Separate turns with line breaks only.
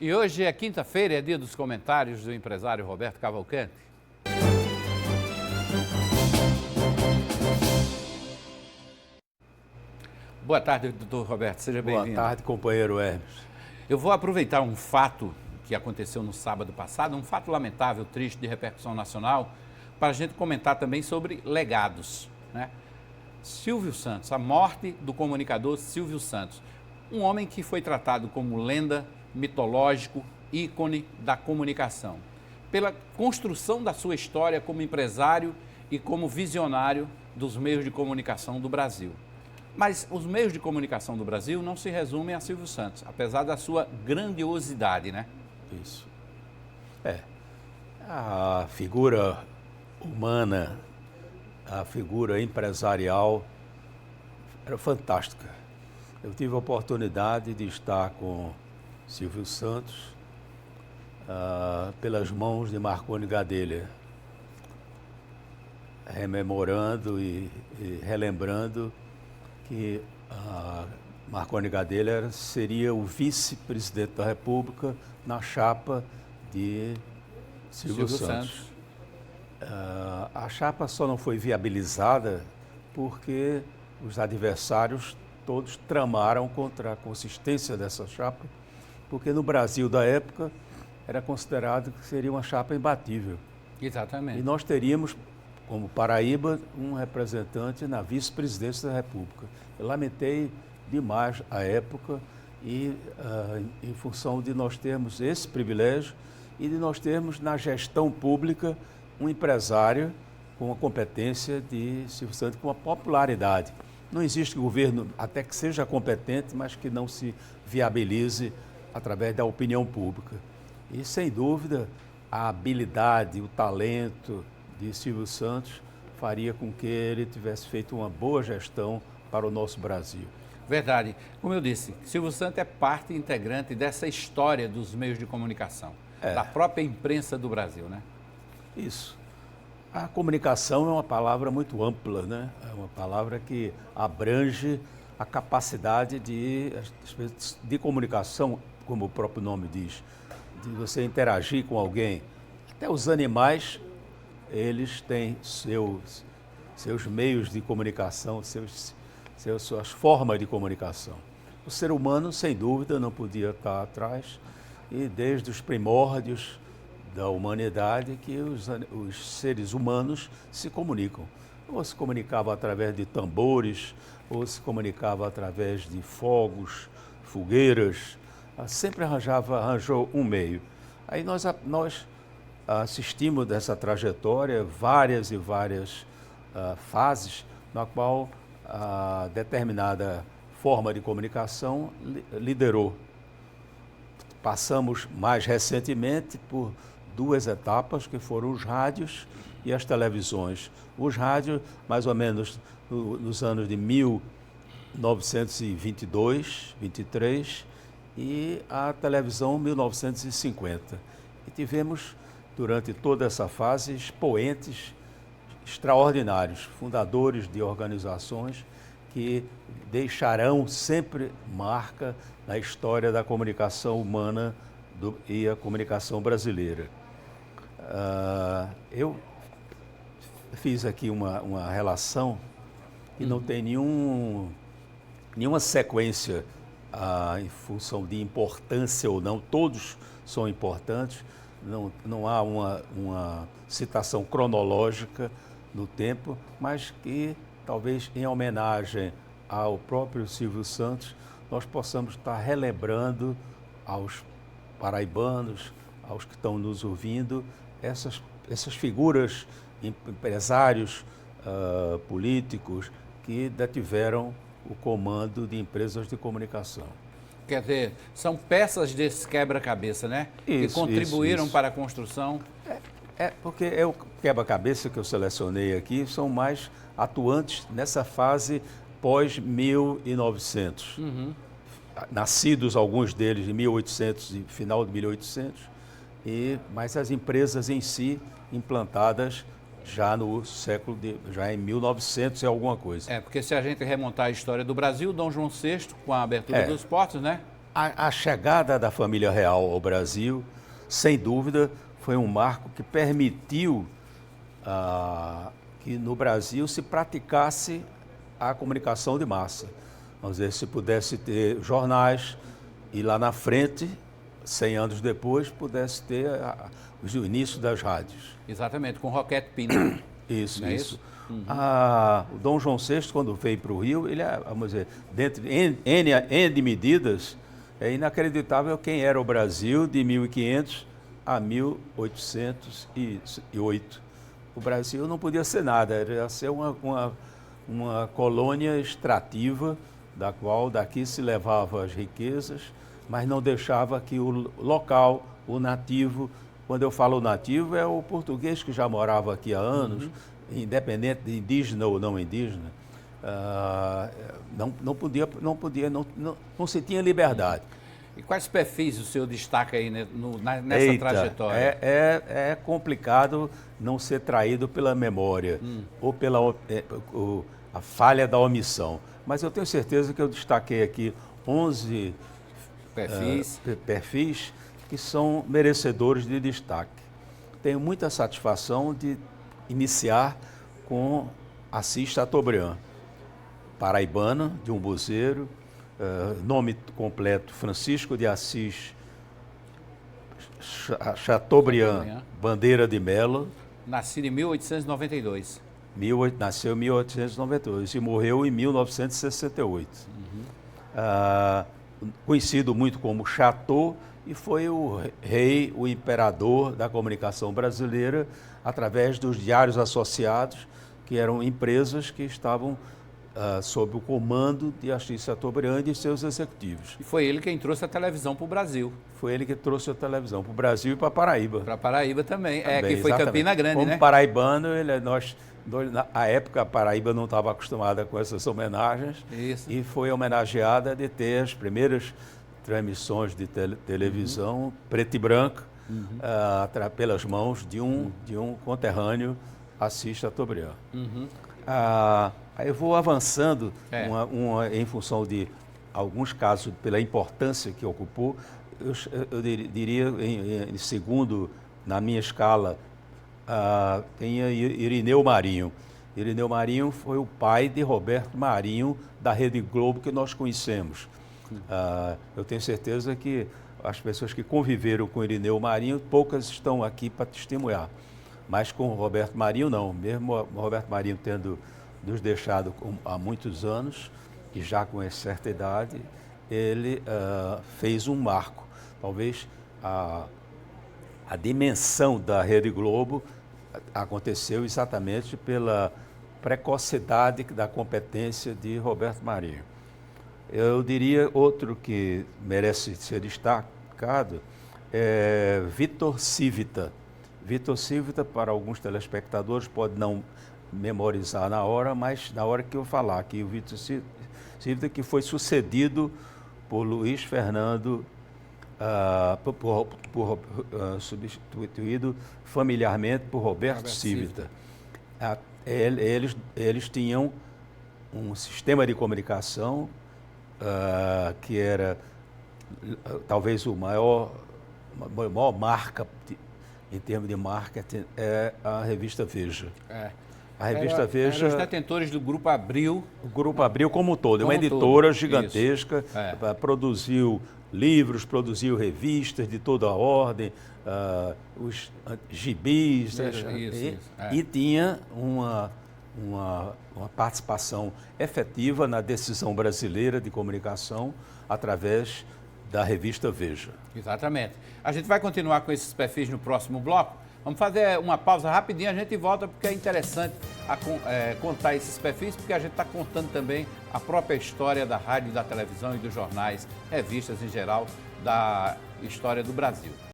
E hoje é quinta-feira, é dia dos comentários do empresário Roberto Cavalcante. Boa tarde, doutor Roberto, seja bem-vindo.
Boa tarde, companheiro Hermes.
Eu vou aproveitar um fato que aconteceu no sábado passado, um fato lamentável, triste, de repercussão nacional, para a gente comentar também sobre legados, né? Silvio Santos, a morte do comunicador Silvio Santos, um homem que foi tratado como lenda, mitológico, ícone da comunicação, pela construção da sua história como empresário e como visionário dos meios de comunicação do Brasil. Mas os meios de comunicação do Brasil não se resumem a Silvio Santos, apesar da sua grandiosidade, né?
Isso. A figura humana, a figura empresarial era fantástica. Eu tive a oportunidade de estar com Silvio Santos pelas mãos de Marconi Gadelha, rememorando e relembrando que Marconi Gadelha seria o vice-presidente da República na chapa de Silvio Santos. A chapa só não foi viabilizada porque os adversários todos tramaram contra a consistência dessa chapa, porque no Brasil da época era considerado que seria uma chapa imbatível.
Exatamente.
E nós teríamos, como Paraíba, um representante na vice-presidência da República. Eu lamentei demais a época e em função de nós termos esse privilégio e de nós termos na gestão pública um empresário com a competência de Silvio Santos, com a popularidade. Não existe governo, até que seja competente, mas que não se viabilize através da opinião pública. E, sem dúvida, a habilidade, o talento de Silvio Santos faria com que ele tivesse feito uma boa gestão para o nosso Brasil.
Verdade. Como eu disse, Silvio Santos é parte integrante dessa história dos meios de comunicação, da própria imprensa do Brasil, né?
Isso. A comunicação é uma palavra muito ampla, né? É uma palavra que abrange a capacidade de comunicação, como o próprio nome diz, de você interagir com alguém. Até os animais, eles têm seus meios de comunicação, suas formas de comunicação. O ser humano, sem dúvida, não podia estar atrás, e desde os primórdios da humanidade que os seres humanos se comunicam. Ou se comunicavam através de tambores, ou se comunicavam através de fogos, fogueiras, sempre arranjou um meio. Aí nós assistimos dessa trajetória várias e várias fases na qual a determinada forma de comunicação liderou. Passamos mais recentemente por duas etapas, que foram os rádios e as televisões. Os rádios, mais ou menos nos anos de 1922, 23, e a televisão 1950. E tivemos, durante toda essa fase, expoentes extraordinários, fundadores de organizações que deixarão sempre marca na história da comunicação humana e a comunicação brasileira. Eu fiz aqui uma relação que não tem nenhuma sequência em função de importância ou não, todos são importantes, não há uma citação cronológica no tempo, mas que talvez em homenagem ao próprio Silvio Santos, nós possamos estar relembrando aos paraibanos, aos que estão nos ouvindo, essas figuras, empresários, políticos, que detiveram o comando de empresas de comunicação.
Quer dizer, são peças desse quebra-cabeça, né? Que contribuíram para a construção.
Porque o quebra-cabeça que eu selecionei aqui são mais atuantes nessa fase pós-1900. Nascidos alguns deles em 1800 e final de 1800, mas as empresas em si implantadas já no século, já em 1900 e alguma coisa.
Porque se a gente remontar a história do Brasil, Dom João VI, com a abertura dos portos, né?
A chegada da família real ao Brasil, sem dúvida, foi um marco que permitiu que no Brasil se praticasse a comunicação de massa. Vamos dizer, se pudesse ter jornais e lá na frente, 100 anos depois, pudesse ter o início das rádios.
Exatamente, com Roquete Pinto.
Isso,
não é
isso.
Uhum.
O Dom João VI, quando veio para o Rio, ele, vamos dizer, dentro de N medidas, é inacreditável quem era o Brasil de 1500 a 1808. O Brasil não podia ser nada, era ser uma colônia extrativa, da qual daqui se levava as riquezas, mas não deixava que o local, o nativo, quando eu falo nativo, é o português que já morava aqui há anos, independente de indígena ou não indígena, não se tinha liberdade.
E quais perfis o senhor destaca aí nessa trajetória?
É complicado não ser traído pela memória ou pela a falha da omissão. Mas eu tenho certeza que eu destaquei aqui 11 perfis que são merecedores de destaque. Tenho muita satisfação de iniciar com Assis Chateaubriand, paraibano, de Umbuzeiro, nome completo Francisco de Assis Chateaubriand Bandeira de Melo.
Nascido em 1892.
Nasceu em 1892 e morreu em 1968. Conhecido muito como Chateau, e foi o rei, o imperador da comunicação brasileira, através dos diários associados, que eram empresas que estavam sob o comando de Assis Chateaubriand e de seus executivos.
E foi ele quem trouxe a televisão para o Brasil.
Foi ele que trouxe a televisão para o Brasil e para Paraíba.
Para Paraíba também, que foi exatamente. Campina Grande,
como
né?
Como paraibano, na época a Paraíba não estava acostumada com essas homenagens.
Isso.
E foi homenageada de ter as primeiras transmissões de televisão preto e branco pelas mãos de um conterrâneo, Assis Chateaubriand. Aí eu vou avançando em função de alguns casos, pela importância que ocupou. Eu diria, em segundo, na minha escala, tem Irineu Marinho. Irineu Marinho foi o pai de Roberto Marinho, da Rede Globo, que nós conhecemos. Eu tenho certeza que as pessoas que conviveram com Irineu Marinho, poucas estão aqui para testemunhar. Mas com Roberto Marinho, não. Mesmo o Roberto Marinho tendo nos deixado há muitos anos, e já com essa certa idade, ele fez um marco. Talvez a dimensão da Rede Globo aconteceu exatamente pela precocidade da competência de Roberto Marinho. Eu diria outro que merece ser destacado é Vitor Civita. Vitor Civita, para alguns telespectadores, pode não memorizar na hora, mas na hora que eu falar que o Vitor Civita, que foi sucedido por Luiz Fernando, substituído familiarmente por Roberto Civita. Eles tinham um sistema de comunicação que era talvez a maior marca em termos de marketing é a revista Veja. A revista Veja...
Eram os detentores do Grupo Abril.
O Grupo Abril como um todo. É uma editora gigantesca, produziu livros, produziu revistas de toda a ordem, os gibis, e tinha uma participação efetiva na decisão brasileira de comunicação através da revista Veja.
Exatamente. A gente vai continuar com esses perfis no próximo bloco. Vamos fazer uma pausa rapidinho, a gente volta porque é interessante contar esses perfis, porque a gente está contando também a própria história da rádio, da televisão e dos jornais, revistas em geral, da história do Brasil.